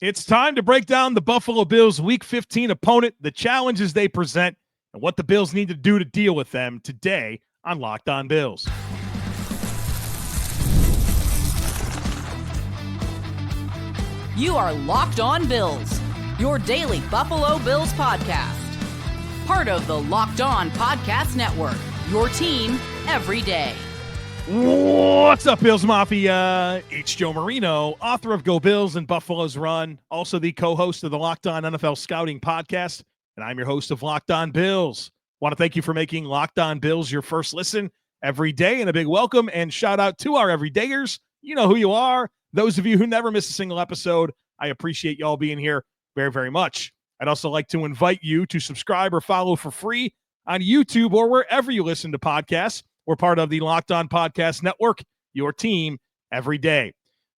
It's time to break down the Buffalo Bills Week 15 opponent, the challenges they present, and what the Bills need to do to deal with them today on Locked On Bills. You are Locked On Bills, your daily Buffalo Bills podcast. Part of the Locked On Podcast Network, your team every day. What's up, Bills Mafia? It's Joe Marino, author of Go Bills and Buffalo's Run, also the co-host of the Locked On NFL Scouting Podcast, and I'm your host of Locked On Bills. Want to thank you for making Locked On Bills your first listen every day, and a big welcome and shout out to our everydayers. You know who you are. Those of you who never miss a single episode, I appreciate y'all being here very, very much. I'd also like to invite you to subscribe or follow for free on YouTube or wherever you listen to podcasts. We're part of the Locked On Podcast Network, your team every day.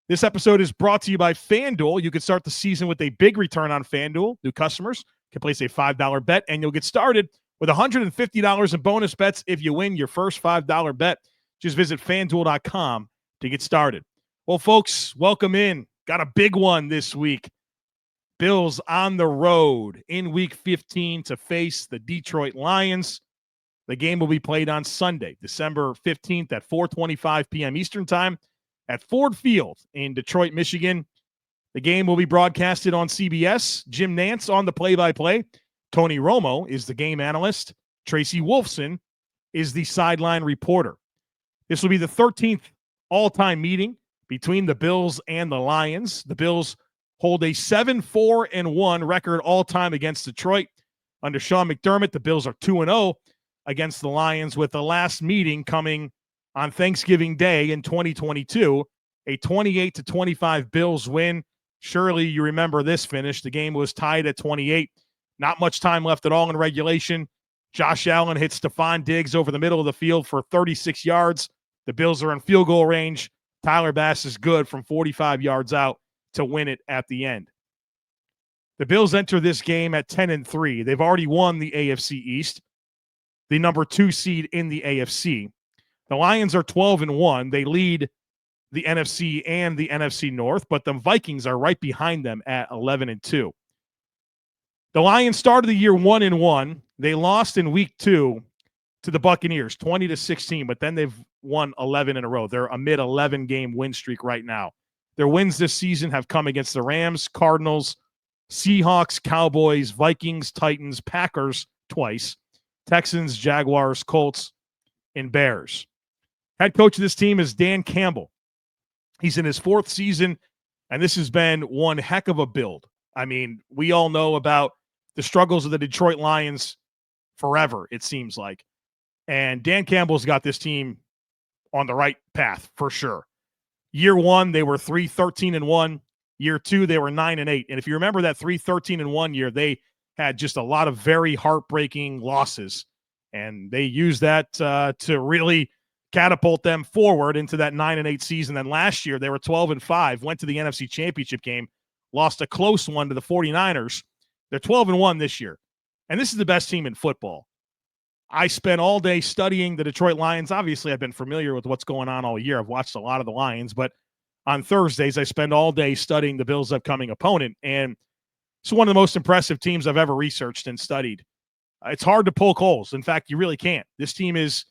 This episode is brought to you by FanDuel. You can start the season with a big return on FanDuel. New customers can place a $5 bet, and you'll get started with $150 in bonus bets if you win your first $5 bet. Just visit FanDuel.com to get started. Well, folks, welcome in. Got a big one this week. Bills on the road in Week 15 to face the Detroit Lions. The game will be played on Sunday, December 15th at 4:25 p.m. Eastern Time at Ford Field in Detroit, Michigan. The game will be broadcasted on CBS. Jim Nantz on the play-by-play. Tony Romo is the game analyst. Tracy Wolfson is the sideline reporter. This will be the 13th all-time meeting between the Bills and the Lions. The Bills hold a 7-4-1 record all-time against Detroit. Under Sean McDermott, the Bills are 2-0 against the Lions, with the last meeting coming on Thanksgiving Day in 2022, a 28-25 Bills win. Surely you remember this finish. The game was tied at 28. Not much time left at all in regulation. Josh Allen hits Stephon Diggs over the middle of the field for 36 yards. The Bills are in field goal range. Tyler Bass is good from 45 yards out to win it at the end. The Bills enter this game at 10-3. They've already won the AFC East, the number 2 seed in the AFC. The Lions are 12-1. They lead the NFC and the NFC North, but the Vikings are right behind them at 11-2. The Lions started the year 1-1. They lost in week 2 to the Buccaneers, 20-16, but then they've won 11 in a row. They're a mid-11-game win streak right now. Their wins this season have come against the Rams, Cardinals, Seahawks, Cowboys, Vikings, Titans, Packers twice, Texans, Jaguars, Colts, and Bears. Head coach of this team is Dan Campbell. He's in his 4th season, and this has been one heck of a build. I mean, we all know about the struggles of the Detroit Lions forever, it seems like. And Dan Campbell's got this team on the right path for sure. Year 1, they were 3-13-1. Year 2, they were 9-8. And if you remember that 3-13-1 year, they had just a lot of very heartbreaking losses. And they used that to really catapult them forward into that 9-8 season. Then last year, they were 12-5, went to the NFC Championship game, lost a close one to the 49ers. They're 12-1 this year. And this is the best team in football. I spent all day studying the Detroit Lions. Obviously, I've been familiar with what's going on all year. I've watched a lot of the Lions, but on Thursdays, I spend all day studying the Bills' upcoming opponent. And it's one of the most impressive teams I've ever researched and studied. It's hard to poke holes. In fact, you really can't. This team is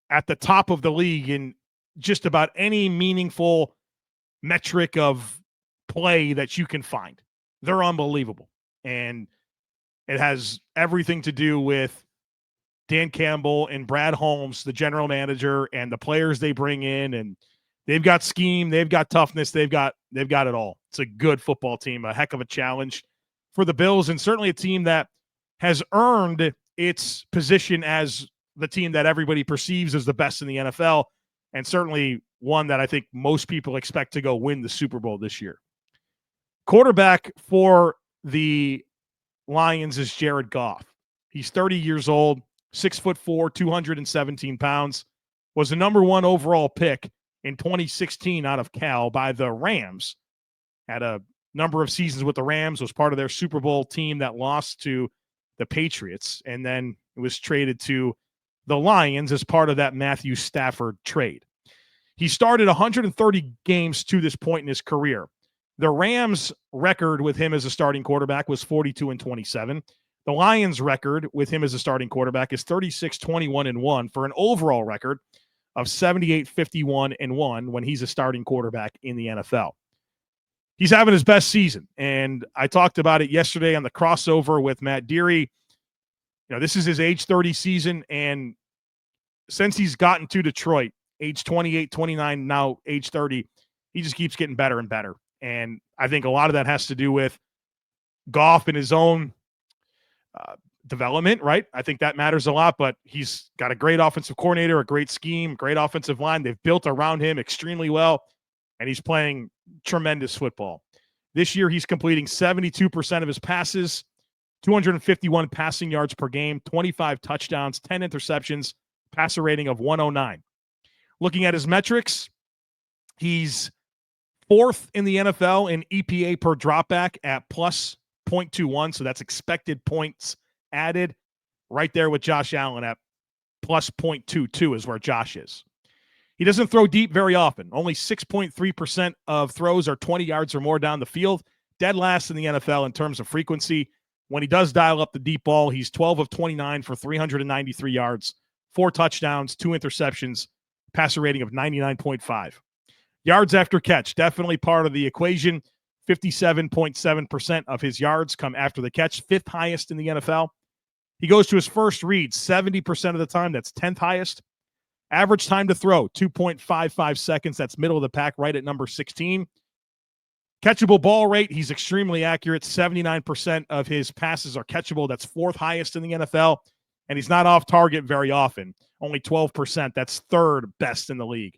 at the top of the league in just about any meaningful metric of play that you can find. They're unbelievable. And it has everything to do with Dan Campbell and Brad Holmes, the general manager, and the players they bring in. And they've got scheme, they've got toughness, they've got it all. It's a good football team, a heck of a challenge for the Bills, and certainly a team that has earned its position as the team that everybody perceives as the best in the NFL, and certainly one that I think most people expect to go win the Super Bowl this year. Quarterback for the Lions is Jared Goff. He's 30 years old, 6'4", 217 pounds, was the number 1 overall pick in 2016 out of Cal by the Rams. Had a number of seasons with the Rams, was part of their Super Bowl team that lost to the Patriots, and then it was traded to the Lions as part of that Matthew Stafford trade. He started 130 games to this point in his career. The Rams' record with him as a starting quarterback was 42-27. The Lions' record with him as a starting quarterback is 36-21-1 for an overall record of 78-51-1 when he's a starting quarterback in the NFL. He's having his best season, and I talked about it yesterday on the crossover with Matt Deary. This is his age 30 season, and since he's gotten to Detroit, age 28, 29, now age 30, he just keeps getting better and better. And I think a lot of that has to do with Goff and his own development, right? I think that matters a lot, but he's got a great offensive coordinator, a great scheme, great offensive line. They've built around him extremely well, and he's playing tremendous football. This year, he's completing 72% of his passes, 251 passing yards per game, 25 touchdowns, 10 interceptions, passer rating of 109. Looking at his metrics, he's fourth in the NFL in EPA per dropback at plus 0.21. So that's expected points added, right there with Josh Allen at plus 0.22 is where Josh is. He doesn't throw deep very often. Only 6.3% of throws are 20 yards or more down the field. Dead last in the NFL in terms of frequency. When he does dial up the deep ball, he's 12 of 29 for 393 yards, 4 touchdowns, 2 interceptions, passer rating of 99.5. Yards after catch, definitely part of the equation. 57.7% of his yards come after the catch, 5th highest in the NFL. He goes to his first read 70% of the time. That's 10th highest. Average time to throw, 2.55 seconds. That's middle of the pack, right at number 16. Catchable ball rate, he's extremely accurate. 79% of his passes are catchable. That's 4th highest in the NFL. And he's not off target very often. Only 12%. That's 3rd best in the league.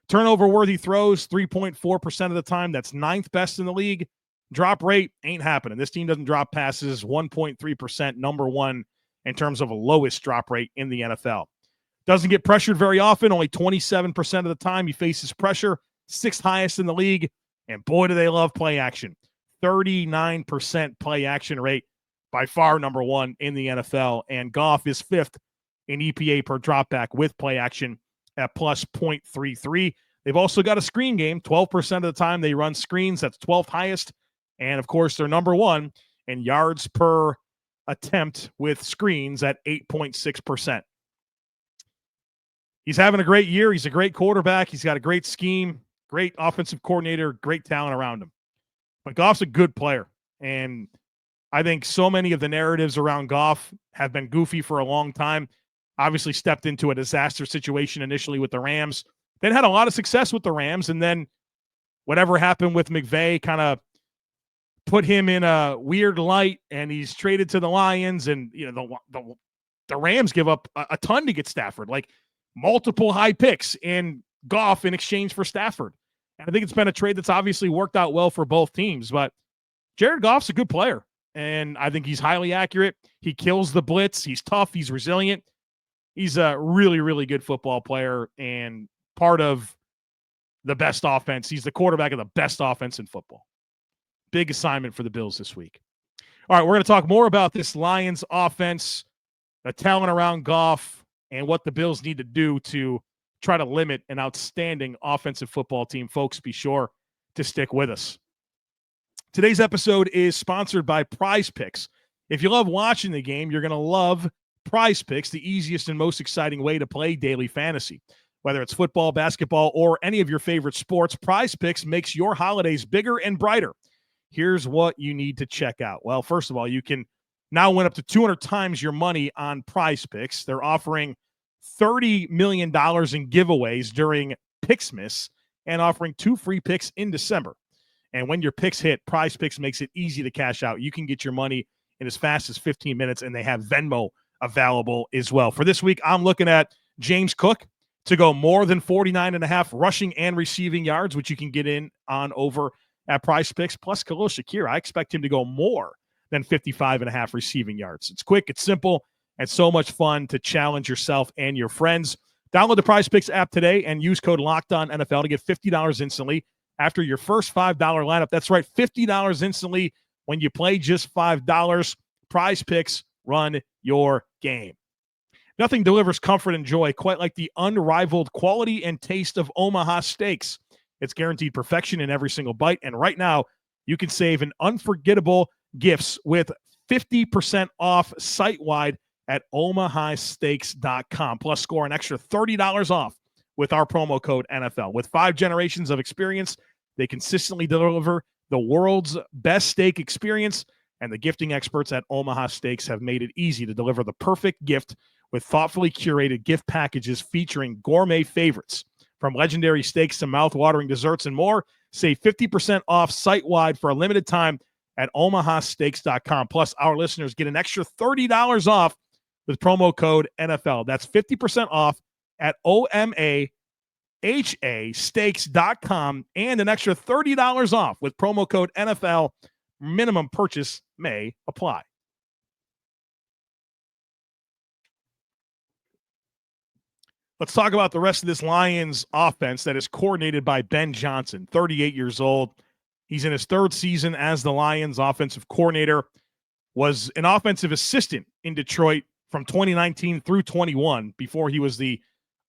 Turnover-worthy throws, 3.4% of the time. That's 9th best in the league. Drop rate ain't happening. This team doesn't drop passes. 1.3%, number 1 in terms of a lowest drop rate in the NFL. Doesn't get pressured very often. Only 27% of the time he faces pressure. 6th highest in the league. And boy, do they love play action. 39% play action rate. By far number 1 in the NFL. And Goff is 5th in EPA per dropback with play action at plus 0.33. They've also got a screen game. 12% of the time they run screens. That's 12th highest. And, of course, they're number 1 in yards per attempt with screens at 8.6%. He's having a great year. He's a great quarterback. He's got a great scheme, great offensive coordinator, great talent around him. But Goff's a good player. And I think so many of the narratives around Goff have been goofy for a long time. Obviously stepped into a disaster situation initially with the Rams. Then had a lot of success with the Rams. And then whatever happened with McVay kind of put him in a weird light, and he's traded to the Lions. And the Rams give up a ton to get Stafford, like multiple high picks in Goff in exchange for Stafford. And I think it's been a trade that's obviously worked out well for both teams. But Jared Goff's a good player, and I think he's highly accurate. He kills the blitz. He's tough. He's resilient. He's a really, really good football player and part of the best offense. He's the quarterback of the best offense in football. Big assignment for the Bills this week. All right, we're going to talk more about this Lions offense, the talent around Goff, and what the Bills need to do to try to limit an outstanding offensive football team. Folks, be sure to stick with us. Today's episode is sponsored by Prize Picks. If you love watching the game, you're going to love Prize Picks, the easiest and most exciting way to play daily fantasy. Whether it's football, basketball, or any of your favorite sports, Prize Picks makes your holidays bigger and brighter. Here's what you need to check out. Well, first of all, you can now win up to 200 times your money on Prize Picks. They're offering $30 million in giveaways during Picksmas and offering 2 free picks in December. And when your picks hit, Prize Picks makes it easy to cash out. You can get your money in as fast as 15 minutes, and they have Venmo available as well. For this week, I'm looking at James Cook to go more than 49.5 rushing and receiving yards, which you can get in on over at Prize Picks. Plus Khalil Shakir, I expect him to go more than 55.5 receiving yards. It's quick, it's simple, and so much fun to challenge yourself and your friends. Download the Prize Picks app today and use code LOCKEDONNFL to get $50 instantly after your first $5 lineup. That's right, $50 instantly when you play just $5. Prize Picks, run your game. Nothing delivers comfort and joy quite like the unrivaled quality and taste of Omaha steaks. It's guaranteed perfection in every single bite. And right now, you can save an unforgettable gifts with 50% off site-wide at omahasteaks.com. Plus, score an extra $30 off with our promo code NFL. With 5 generations of experience, they consistently deliver the world's best steak experience, and the gifting experts at Omaha Steaks have made it easy to deliver the perfect gift with thoughtfully curated gift packages featuring gourmet favorites. From legendary steaks to mouth-watering desserts and more, save 50% off site-wide for a limited time at omahasteaks.com. Plus, our listeners get an extra $30 off with promo code NFL. That's 50% off at omahasteaks.com and an extra $30 off with promo code NFL. Minimum purchase may apply. Let's talk about the rest of this Lions offense that is coordinated by Ben Johnson, 38 years old. He's in his 3rd season as the Lions offensive coordinator, was an offensive assistant in Detroit from 2019 through 21. Before he was the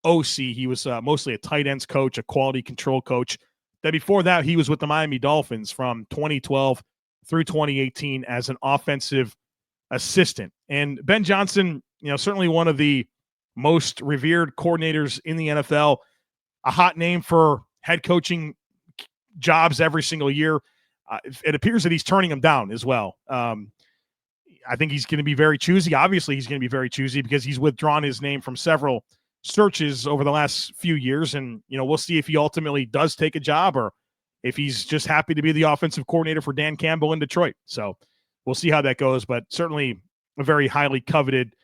OC, he was mostly a tight ends coach, a quality control coach. Then before that, he was with the Miami Dolphins from 2012 through 2018 as an offensive assistant. And Ben Johnson, certainly one of the most revered coordinators in the NFL, a hot name for head coaching jobs every single year. It appears that he's turning them down as well. I think he's going to be very choosy. Obviously, he's going to be very choosy because he's withdrawn his name from several searches over the last few years. And, we'll see if he ultimately does take a job or if he's just happy to be the offensive coordinator for Dan Campbell in Detroit. So we'll see how that goes, but certainly a very highly coveted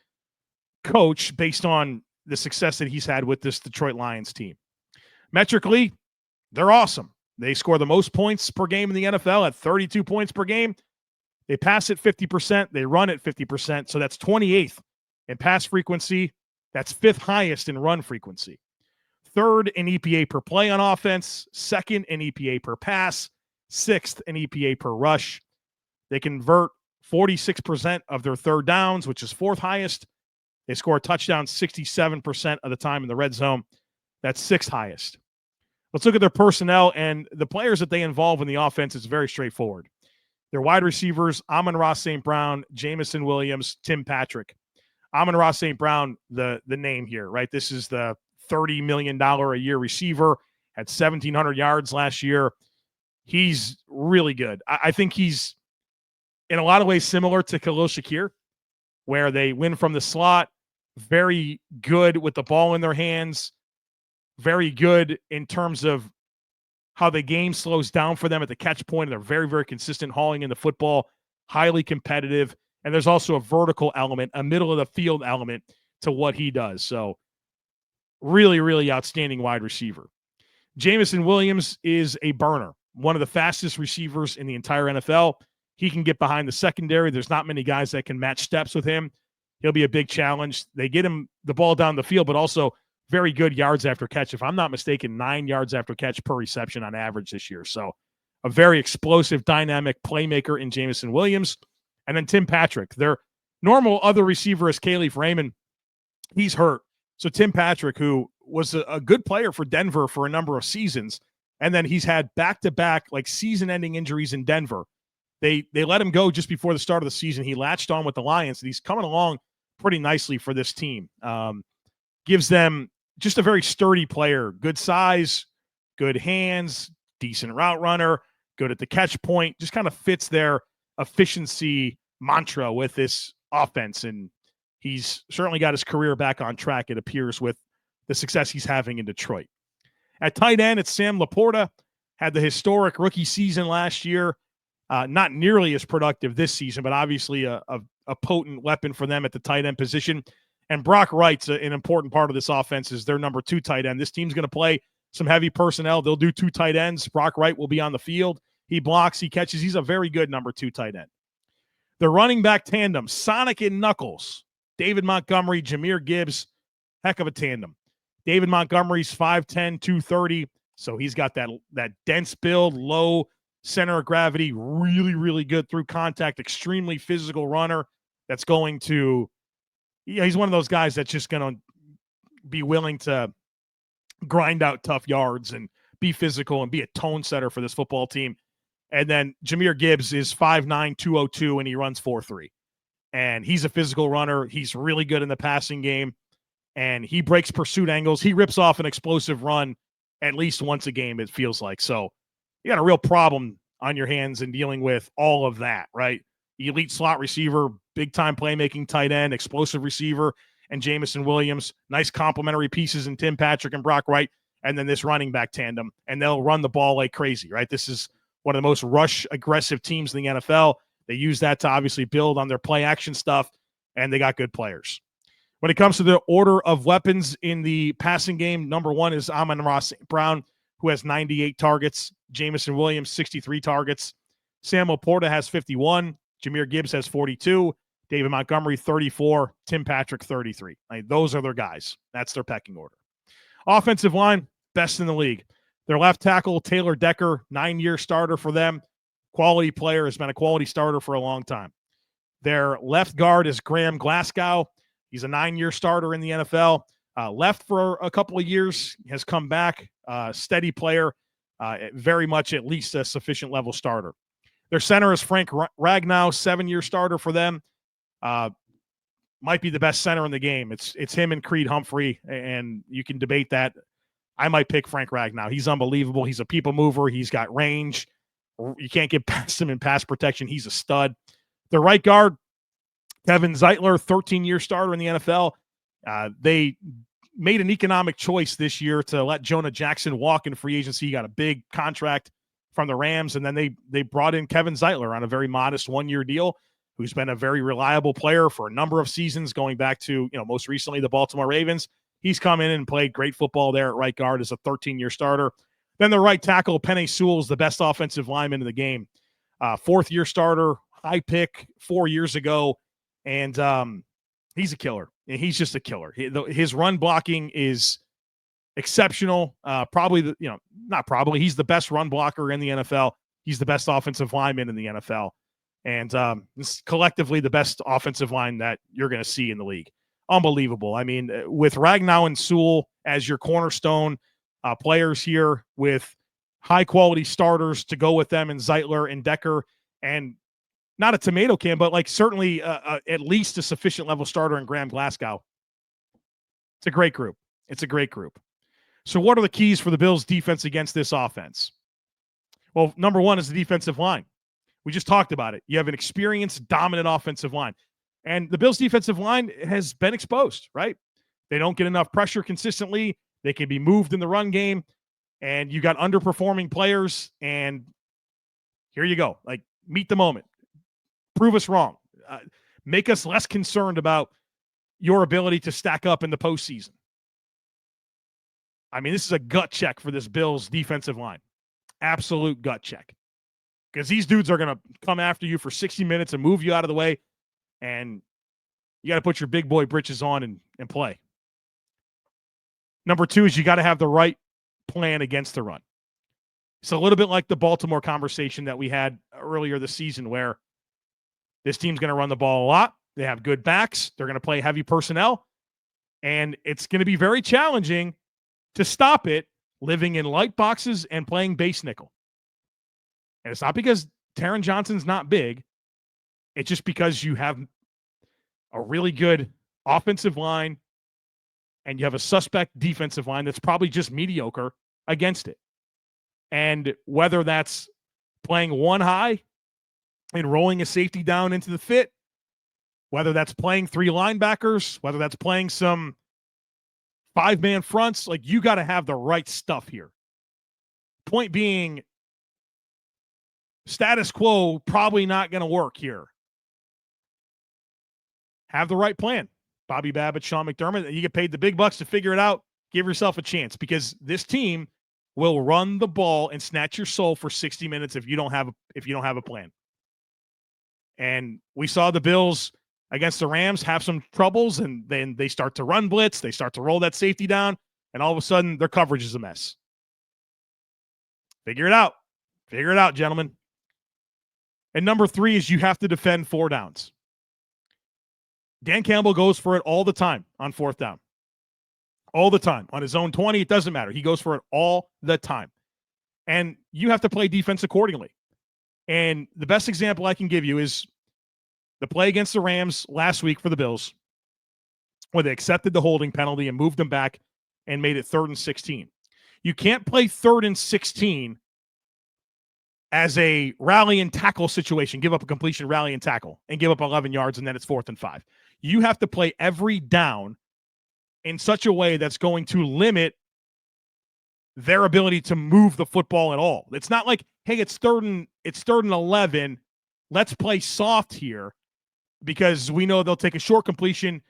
coach based on the success that he's had with this Detroit Lions team. Metrically, they're awesome. They score the most points per game in the NFL at 32 points per game. They pass at 50%. They run at 50%. So that's 28th in pass frequency. That's 5th highest in run frequency. 3rd in EPA per play on offense. 2nd in EPA per pass. 6th in EPA per rush. They convert 46% of their 3rd downs, which is 4th highest. They score touchdowns 67% of the time in the red zone. That's 6th highest. Let's look at their personnel and the players that they involve in the offense. It's very straightforward. Their wide receivers, Amon-Ra St. Brown, Jameson Williams, Tim Patrick. Amon-Ra St. Brown, the name here, right? This is the $30 million a year receiver, had 1,700 yards last year. He's really good. I think he's in a lot of ways similar to Khalil Shakir, where they win from the slot, very good with the ball in their hands, very good in terms of how the game slows down for them at the catch point. They're very, very consistent hauling in the football, highly competitive. And there's also a vertical element, a middle of the field element to what he does. So really, really outstanding wide receiver. Jameson Williams is a burner, one of the fastest receivers in the entire NFL. He can get behind the secondary. There's not many guys that can match steps with him. He'll be a big challenge. They get him the ball down the field, but also very good yards after catch. If I'm not mistaken, 9 yards after catch per reception on average this year. So a very explosive, dynamic playmaker in Jameson Williams. And then Tim Patrick. Their normal other receiver is Khalif Raymond. He's hurt. So Tim Patrick, who was a good player for Denver for a number of seasons, and then he's had back-to-back season-ending injuries in Denver. They let him go just before the start of the season. He latched on with the Lions, and he's coming along pretty nicely for this team. Gives them just a very sturdy player, good size, good hands, decent route runner, good at the catch point, just kind of fits their efficiency mantra with this offense. And he's certainly got his career back on track, it appears, with the success he's having in Detroit. At tight end, it's Sam Laporta. Had the historic rookie season last year. Not nearly as productive this season, but obviously a potent weapon for them at the tight end position. And Brock Wright's an important part of this offense, is their number 2 tight end. This team's going to play some heavy personnel. They'll do 2 tight ends. Brock Wright will be on the field. He blocks, he catches. He's a very good number 2 tight end. The running back tandem, Sonic and Knuckles, David Montgomery, Jahmyr Gibbs, heck of a tandem. David Montgomery's 5'10", 230, so he's got that dense build, low center of gravity, really, really good through contact, extremely physical runner that's going to he's one of those guys that's just going to be willing to grind out tough yards and be physical, and be a tone setter for this football team. And then Jahmyr Gibbs is 5'9", 202, and he runs 4.3. And he's a physical runner. He's really good in the passing game, and he breaks pursuit angles. He rips off an explosive run at least once a game, it feels like. So you got a real problem on your hands in dealing with all of that, right? Elite slot receiver, big-time playmaking tight end, explosive receiver, and Jameson Williams. Nice complementary pieces in Tim Patrick and Brock Wright, and then this running back tandem. And they'll run the ball like crazy, right? This is one of the most rush-aggressive teams in the NFL. They use that to obviously build on their play-action stuff, and they got good players. When it comes to the order of weapons in the passing game, number one is Amon-Ra St. Brown, who has 98 targets. Jameson Williams, 63 targets. Sam Laporta has 51. Jahmyr Gibbs has 42. David Montgomery, 34. Tim Patrick, 33. Those are their guys. That's their pecking order. Offensive line, best in the league. Their left tackle, Taylor Decker, 9-year starter for them. Quality player, has been a quality starter for a long time. Their left guard is Graham Glasgow. He's a 9-year starter in the NFL. Left for a couple of years, has come back. Steady player, very much at least a sufficient level starter. Their center is Frank Ragnow, 7-year starter for them. Might be the best center in the game. It's him and Creed Humphrey, and you can debate that. I might pick Frank Ragnow. He's unbelievable. He's a people mover. He's got range. You can't get past him in pass protection. He's a stud. The right guard, Kevin Zeitler, 13-year starter in the NFL. They made an economic choice this year to let Jonah Jackson walk in free agency. He got a big contract from the Rams, and then they brought in Kevin Zeitler on a very modest 1-year deal, who's been a very reliable player for a number of seasons, going back to, most recently the Baltimore Ravens. He's come in and played great football there at right guard as a 13-year starter. Then the right tackle, Penei Sewell, is the best offensive lineman in the game. 4th-year starter, high pick 4 years ago, and he's a killer. He's just a killer. His run blocking is exceptional. He's the best run blocker in the NFL. He's the best offensive lineman in the NFL. And this is collectively the best offensive line that you're going to see in the league. Unbelievable. I mean, with Ragnow and Sewell as your cornerstone players here, with high-quality starters to go with them, and Zeitler and Decker, and not a tomato can, but certainly at least a sufficient level starter in Graham Glasgow. It's a great group. So what are the keys for the Bills' defense against this offense? Well, number one is the defensive line. We just talked about it. You have an experienced, dominant offensive line. And the Bills' defensive line has been exposed, right? They don't get enough pressure consistently. They can be moved in the run game. And you got underperforming players. And here you go. Meet the moment. Prove us wrong. Make us less concerned about your ability to stack up in the postseason. I mean, this is a gut check for this Bills defensive line. Absolute gut check. Because these dudes are going to come after you for 60 minutes and move you out of the way. And you got to put your big boy britches on and play. Number two is you got to have the right plan against the run. It's a little bit like the Baltimore conversation that we had earlier this season, where this team's going to run the ball a lot. They have good backs. They're going to play heavy personnel. And it's going to be very challenging to stop it living in light boxes and playing base nickel. And it's not because Taron Johnson's not big. It's just because you have a really good offensive line and you have a suspect defensive line that's probably just mediocre against it. And whether that's playing one high and rolling a safety down into the fit, whether that's playing 3 linebackers, whether that's playing some 5-man fronts, you got to have the right stuff here. Point being, status quo probably not going to work here. Have the right plan. Bobby Babbitt, Sean McDermott, you get paid the big bucks to figure it out. Give yourself a chance, because this team will run the ball and snatch your soul for 60 minutes if you don't have a plan. And we saw the Bills against the Rams have some troubles, and then they start to run blitz. They start to roll that safety down, and all of a sudden their coverage is a mess. Figure it out. Figure it out, gentlemen. And number 3 is you have to defend 4 downs. Dan Campbell goes for it all the time on 4th down. All the time. On his own 20, it doesn't matter. He goes for it all the time. And you have to play defense accordingly. And the best example I can give you is the play against the Rams last week for the Bills, where they accepted the holding penalty and moved them back and made it 3rd and 16. You can't play 3rd and 16 as a rally and tackle situation, give up a completion, rally and tackle, and give up 11 yards, and then it's 4th and 5. You have to play every down in such a way that's going to limit their ability to move the football at all. It's not like, hey, it's 3rd and 11. Let's play soft here because we know they'll take a short completion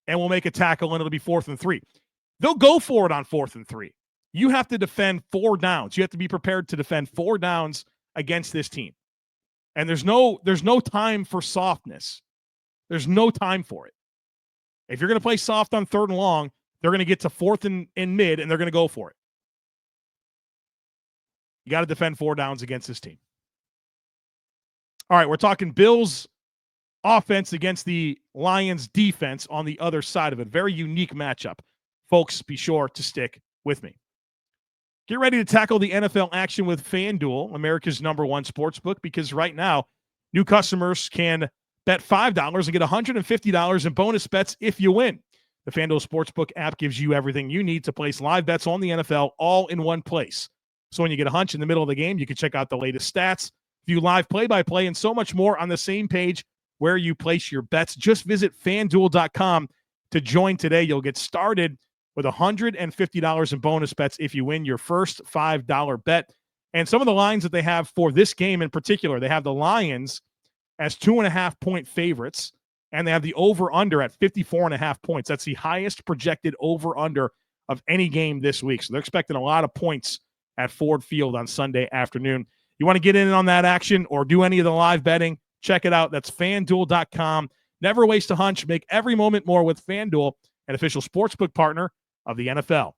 and we'll make a tackle and it'll be 4th and 3. They'll go for it on 4th and 3. You have to defend 4 downs. You have to be prepared to defend 4 downs against this team. And there's no time for softness. There's no time for it. If you're going to play soft on 3rd and long, they're going to get to 4th and mid, and they're going to go for it. You got to defend 4 downs against this team. All right, we're talking Bills offense against the Lions defense on the other side of it. Very unique matchup. Folks, be sure to stick with me. Get ready to tackle the NFL action with FanDuel, America's #1 sportsbook, because right now, new customers can bet $5 and get $150 in bonus bets if you win. The FanDuel Sportsbook app gives you everything you need to place live bets on the NFL all in one place. So when you get a hunch in the middle of the game, you can check out the latest stats, view live play-by-play, and so much more on the same page where you place your bets. Just visit FanDuel.com to join today. You'll get started with $150 in bonus bets if you win your first $5 bet. And some of the lines that they have for this game in particular, they have the Lions as 2.5-point favorites, and they have the over-under at 54.5 points. That's the highest projected over-under of any game this week. So they're expecting a lot of points at Ford Field on Sunday afternoon. You want to get in on that action or do any of the live betting? Check it out. That's FanDuel.com. Never waste a hunch. Make every moment more with FanDuel, an official sportsbook partner of the NFL.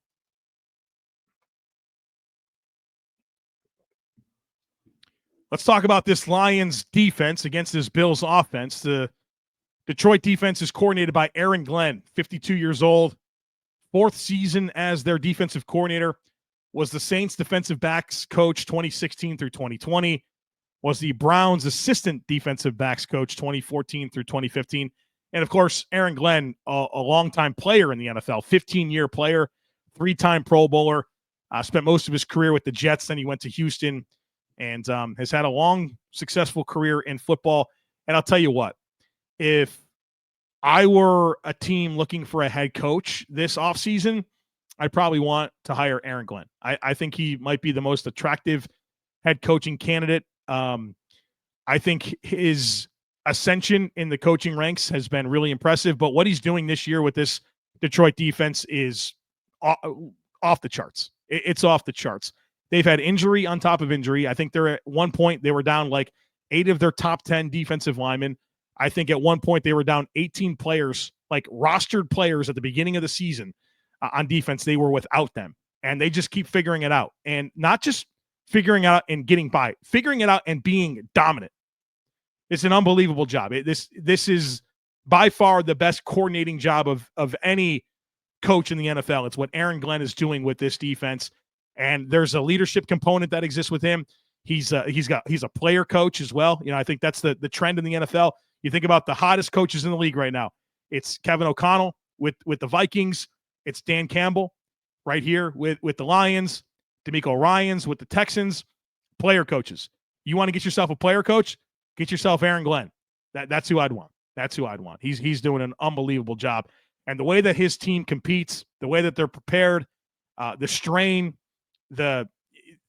Let's talk about this Lions defense against this Bills offense. The Detroit defense is coordinated by Aaron Glenn, 52 years old, 4th season as their defensive coordinator, was the Saints defensive backs coach 2016 through 2020, was the Browns assistant defensive backs coach 2014 through 2015. And, of course, Aaron Glenn, a longtime player in the NFL, 15-year player, 3-time Pro Bowler, spent most of his career with the Jets. Then he went to Houston and has had a long, successful career in football. And I'll tell you what, if I were a team looking for a head coach this offseason, I'd probably want to hire Aaron Glenn. I think he might be the most attractive head coaching candidate. I think his ascension in the coaching ranks has been really impressive, but what he's doing this year with this Detroit defense is off the charts. It's off the charts. They've had injury on top of injury. I think they're at one point they were down like 8 of their top 10 defensive linemen. I think at one point they were down 18 players, like rostered players at the beginning of the season on defense. They were without them, and they just keep figuring it out, and not just figuring out and getting by, figuring it out and being dominant. It's an unbelievable job. This is by far the best coordinating job of any coach in the NFL. It's what Aaron Glenn is doing with this defense, and there's a leadership component that exists with him. He's a player coach as well. You know, I think that's the trend in the NFL. You think about the hottest coaches in the league right now. It's Kevin O'Connell with the Vikings. It's Dan Campbell right here with the Lions. D'Amico Ryans with the Texans. Player coaches. You want to get yourself a player coach? Get yourself Aaron Glenn. That's who I'd want. That's who I'd want. He's doing an unbelievable job. And the way that his team competes, the way that they're prepared, the strain, at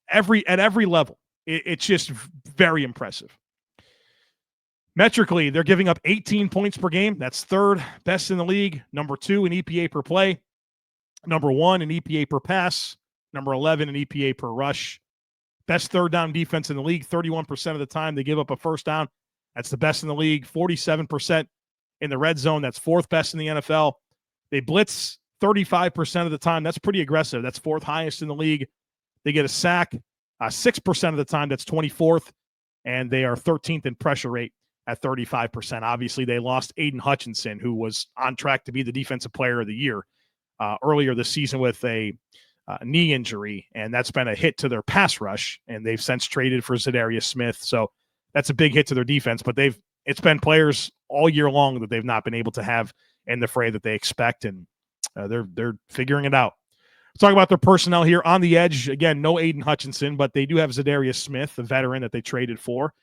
every level, it's just very impressive. Metrically, they're giving up 18 points per game. That's 3rd best in the league. Number 2 in EPA per play. Number 1 in EPA per pass. Number 11 in EPA per rush. Best 3rd down defense in the league. 31% of the time they give up a first down. That's the best in the league. 47% in the red zone. That's 4th best in the NFL. They blitz 35% of the time. That's pretty aggressive. That's 4th highest in the league. They get a sack 6% of the time. That's 24th. And they are 13th in pressure rate at 35%. Obviously, they lost Aiden Hutchinson, who was on track to be the defensive player of the year earlier this season with a knee injury, and that's been a hit to their pass rush, and they've since traded for Zadarius Smith. So that's a big hit to their defense, but it's been players all year long that they've not been able to have in the fray that they expect, and they're figuring it out. Let's talk about their personnel here on the edge. Again, no Aiden Hutchinson, but they do have Zadarius Smith, the veteran that they traded for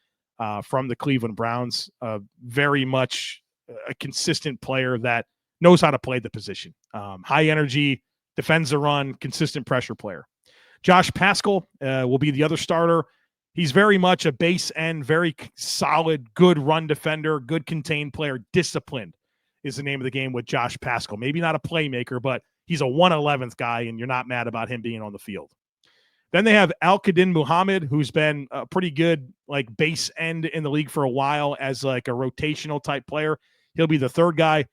from the Cleveland Browns. Very much a consistent player that knows how to play the position. High energy, defends the run, consistent pressure player. Josh Paschal will be the other starter. He's very much a base end, very solid, good run defender, good contained player. Disciplined is the name of the game with Josh Paschal. Maybe not a playmaker, but he's a 1/11th guy, and you're not mad about him being on the field. Then they have Al-Qadim Muhammad, who's been a pretty good like base end in the league for a while as like a rotational type player. He'll be the third guy.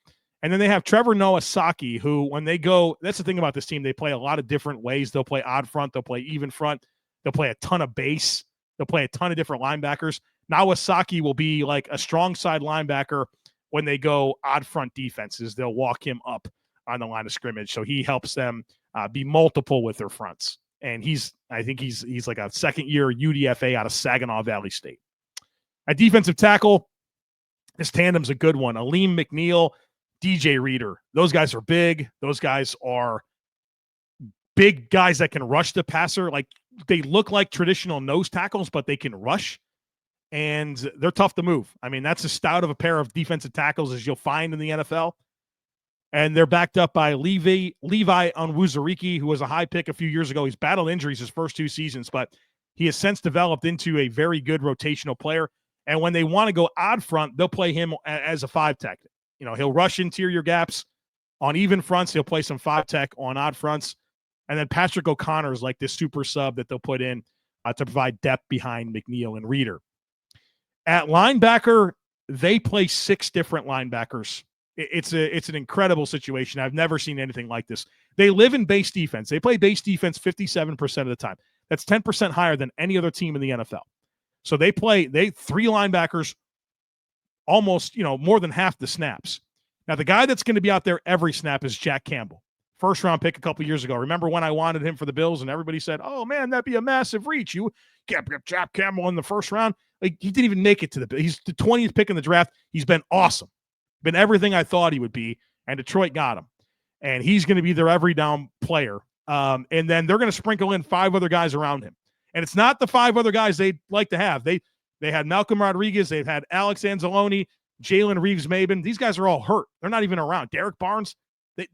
And then they have Trevor Noah Saki, who when they go, that's the thing about this team, they play a lot of different ways. They'll play odd front, they'll play even front, they'll play a ton of base, they'll play a ton of different linebackers. Nawasaki will be like a strong side linebacker when they go odd front defenses. They'll walk him up on the line of scrimmage, so he helps them be multiple with their fronts. And I think he's like a second-year UDFA out of Saginaw Valley State. At defensive tackle, this tandem's a good one. Aleem McNeil, DJ Reader. Those guys are big. Those guys are big guys that can rush the passer. Like they look like traditional nose tackles, but they can rush, and they're tough to move. I mean, that's as stout of a pair of defensive tackles as you'll find in the NFL. And they're backed up by Levi Onwuzurike, who was a high pick a few years ago. He's battled injuries his first two seasons, but he has since developed into a very good rotational player. And when they want to go odd front, they'll play him as a 5-tech. You know, he'll rush interior gaps on even fronts. He'll play some 5-tech on odd fronts. And then Patrick O'Connor is like this super sub that they'll put in to provide depth behind McNeil and Reader. At linebacker, they play 6 different linebackers. It's an incredible situation. I've never seen anything like this. They live in base defense. They play base defense 57% of the time. That's 10% higher than any other team in the NFL. So they 3 linebackers almost, more than half the snaps. Now, the guy that's going to be out there every snap is Jack Campbell. First-round pick a couple years ago. Remember when I wanted him for the Bills and everybody said, oh, man, that'd be a massive reach. You can't get Jack Campbell in the first round. Like, he didn't even make it to the Bills. He's the 20th pick in the draft. He's been awesome. Been everything I thought he would be, and Detroit got him. And he's going to be their every down player. And then they're going to sprinkle in 5 other guys around him. And it's not the 5 other guys they'd like to have. They had Malcolm Rodriguez. They've had Alex Anzalone, Jalen Reeves-Maben. These guys are all hurt. They're not even around. Derek Barnes,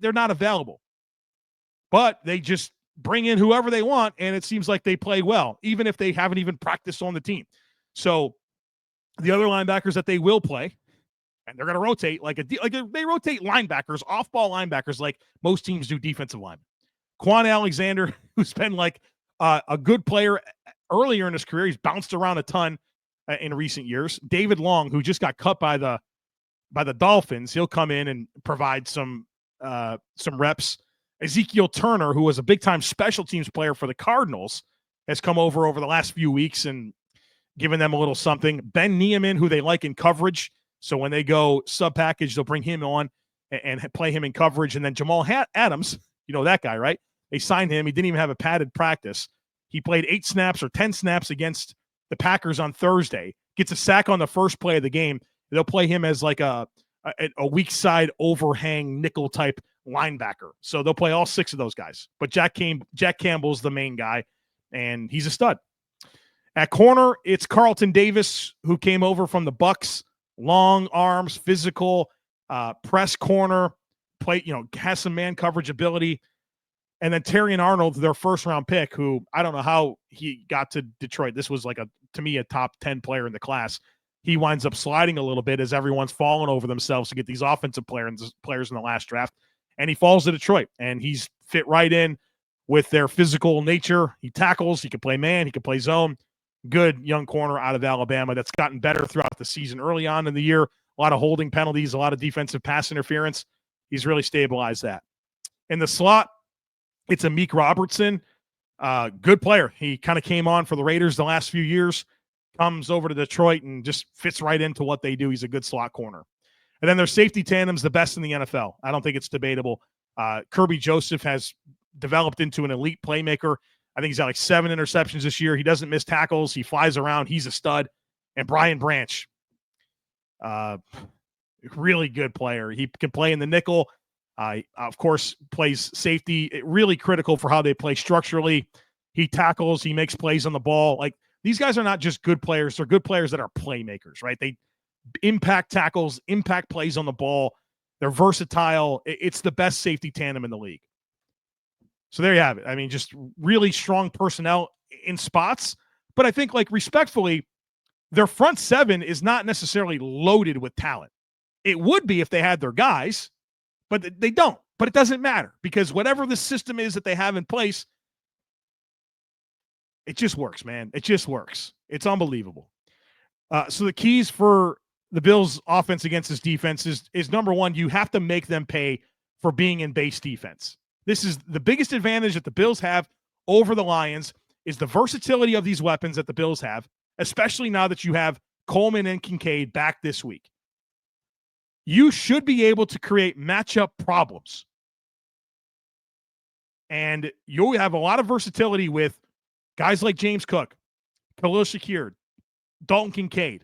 they're not available. But they just bring in whoever they want, and it seems like they play well, even if they haven't even practiced on the team. So the other linebackers that they will play, and they're going to rotate they rotate linebackers, off-ball linebackers, like most teams do defensive linemen. Quan Alexander, who's been like a good player earlier in his career, he's bounced around a ton in recent years. David Long, who just got cut by the Dolphins, he'll come in and provide some reps. Ezekiel Turner, who was a big-time special teams player for the Cardinals, has come over the last few weeks and given them a little something. Ben Niemann, who they like in coverage. So when they go sub-package, they'll bring him on and play him in coverage. And then Jamal Adams, that guy, right? They signed him. He didn't even have a padded practice. He played 8 snaps or 10 snaps against the Packers on Thursday. Gets a sack on the first play of the game. They'll play him as like a weak side overhang nickel type linebacker. So they'll play all 6 of those guys. But Jack Campbell's the main guy, and he's a stud. At corner, it's Carlton Davis, who came over from the Bucs. Long arms, physical, press corner, has some man coverage ability. And then Terrion Arnold, their first-round pick, who I don't know how he got to Detroit. This was to me, a top 10 player in the class. He winds up sliding a little bit as everyone's falling over themselves to get these offensive players in the last draft. And he falls to Detroit, and he's fit right in with their physical nature. He tackles. He can play man. He can play zone. Good young corner out of Alabama that's gotten better throughout the season. Early on in the year, a lot of holding penalties, a lot of defensive pass interference. He's really stabilized that. In the slot, it's Amik Robertson. Good player. He kind of came on for the Raiders the last few years, comes over to Detroit and just fits right into what they do. He's a good slot corner. And then their safety tandem's the best in the NFL. I don't think it's debatable. Kirby Joseph has developed into an elite playmaker. I think he's got like 7 interceptions this year. He doesn't miss tackles. He flies around. He's a stud. And Brian Branch, really good player. He can play in the nickel. Of course, plays safety. Really critical for how they play structurally. He tackles. He makes plays on the ball. Like, these guys are not just good players. They're good players that are playmakers, right? They impact tackles, impact plays on the ball. They're versatile. It's the best safety tandem in the league. So there you have it. I mean, just really strong personnel in spots. But I think, like, respectfully, their front seven is not necessarily loaded with talent. It would be if they had their guys, but they don't. But it doesn't matter, because whatever the system is that they have in place, it just works, man. It just works. It's unbelievable. So the keys for the Bills' offense against this defense is number one, you have to make them pay for being in base defense. This is the biggest advantage that the Bills have over the Lions, is the versatility of these weapons that the Bills have, especially now that you have Coleman and Kincaid back this week. You should be able to create matchup problems. And you'll have a lot of versatility with guys like James Cook, Khalil Shakir, Dalton Kincaid,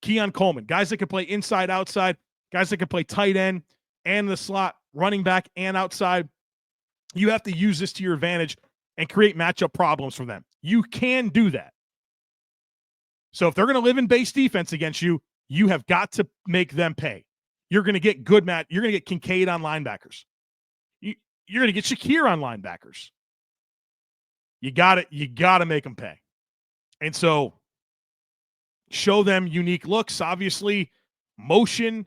Keon Coleman, guys that can play inside, outside, guys that can play tight end and the slot, running back and outside. You have to use this to your advantage and create matchup problems for them. You can do that. So if they're going to live in base defense against you, you have got to make them pay. You're going to get you're going to get Kincaid on linebackers. You're going to get Shakir on linebackers. You got to make them pay. And so show them unique looks, obviously, motion,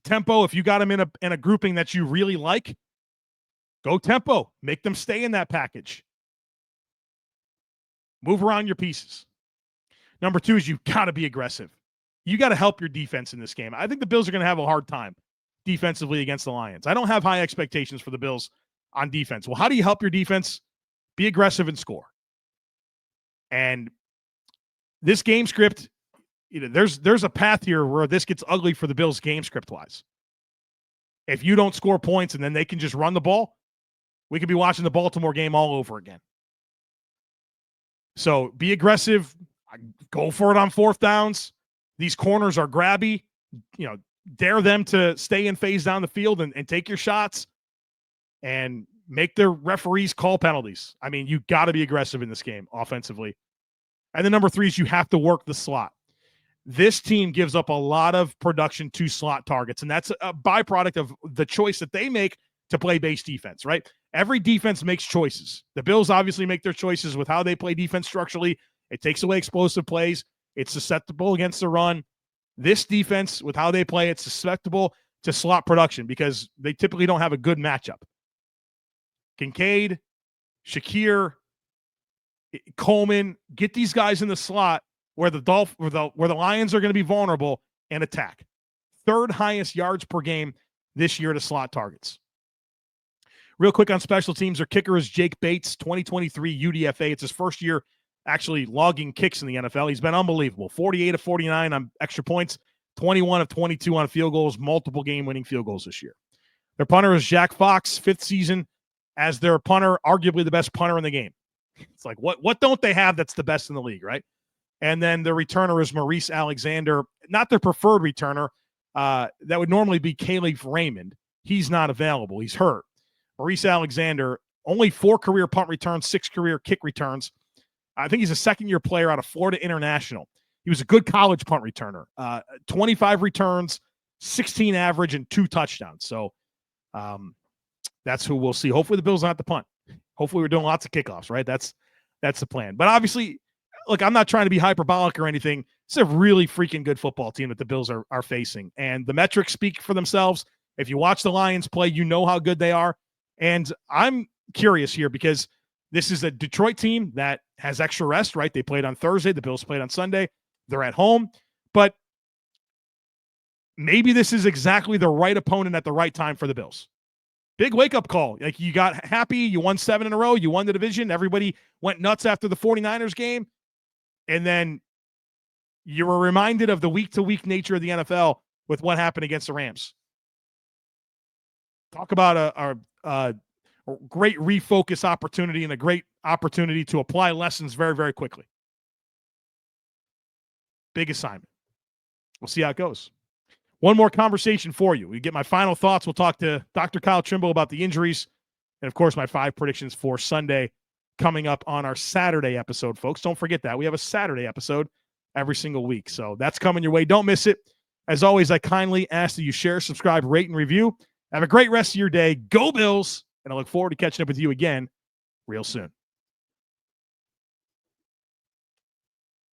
tempo. If you got them in a grouping that you really like, go tempo. Make them stay in that package. Move around your pieces. Number two is you've got to be aggressive. You got to help your defense in this game. I think the Bills are going to have a hard time defensively against the Lions. I don't have high expectations for the Bills on defense. Well, how do you help your defense? Be aggressive and score. And this game script, there's a path here where this gets ugly for the Bills game script-wise. If you don't score points and then they can just run the ball, we could be watching the Baltimore game all over again. So be aggressive. Go for it on fourth downs. These corners are grabby. Dare them to stay in phase down the field and take your shots and make their referees call penalties. I mean, you got to be aggressive in this game offensively. And then number three is you have to work the slot. This team gives up a lot of production to slot targets, and that's a byproduct of the choice that they make to play base defense, right? Every defense makes choices. The Bills obviously make their choices with how they play defense structurally. It takes away explosive plays. It's susceptible against the run. This defense, with how they play, it's susceptible to slot production because they typically don't have a good matchup. Kincaid, Shakir, Coleman, get these guys in the slot where the Lions are going to be vulnerable and attack. Third highest yards per game this year to slot targets. Real quick on special teams, their kicker is Jake Bates, 2023 UDFA. It's his first year actually logging kicks in the NFL. He's been unbelievable. 48 of 49 on extra points, 21 of 22 on field goals, multiple game-winning field goals this year. Their punter is Jack Fox, 5th season as their punter, arguably the best punter in the game. It's like, what don't they have that's the best in the league, right? And then the returner is Maurice Alexander, not their preferred returner. That would normally be Caleb Raymond. He's not available. He's hurt. Maurice Alexander, only 4 career punt returns, 6 career kick returns. I think he's a second-year player out of Florida International. He was a good college punt returner. 25 returns, 16 average, and 2 touchdowns. So that's who we'll see. Hopefully the Bills don't have to punt. Hopefully we're doing lots of kickoffs, right? That's the plan. But obviously, look, I'm not trying to be hyperbolic or anything. It's a really freaking good football team that the Bills are facing. And the metrics speak for themselves. If you watch the Lions play, you know how good they are. And I'm curious here because this is a Detroit team that has extra rest, right? They played on Thursday. The Bills played on Sunday. They're at home. But maybe this is exactly the right opponent at the right time for the Bills. Big wake-up call. Like, you got happy. You won 7 in a row. You won the division. Everybody went nuts after the 49ers game. And then you were reminded of the week-to-week nature of the NFL with what happened against the Rams. Talk about a a great refocus opportunity and a great opportunity to apply lessons very, very quickly. Big assignment. We'll see how it goes. One more conversation for you. We get my final thoughts. We'll talk to Dr. Kyle Trimble about the injuries. And, of course, my 5 predictions for Sunday coming up on our Saturday episode, folks. Don't forget that. We have a Saturday episode every single week. So that's coming your way. Don't miss it. As always, I kindly ask that you share, subscribe, rate, and review. Have a great rest of your day. Go Bills. And I look forward to catching up with you again real soon.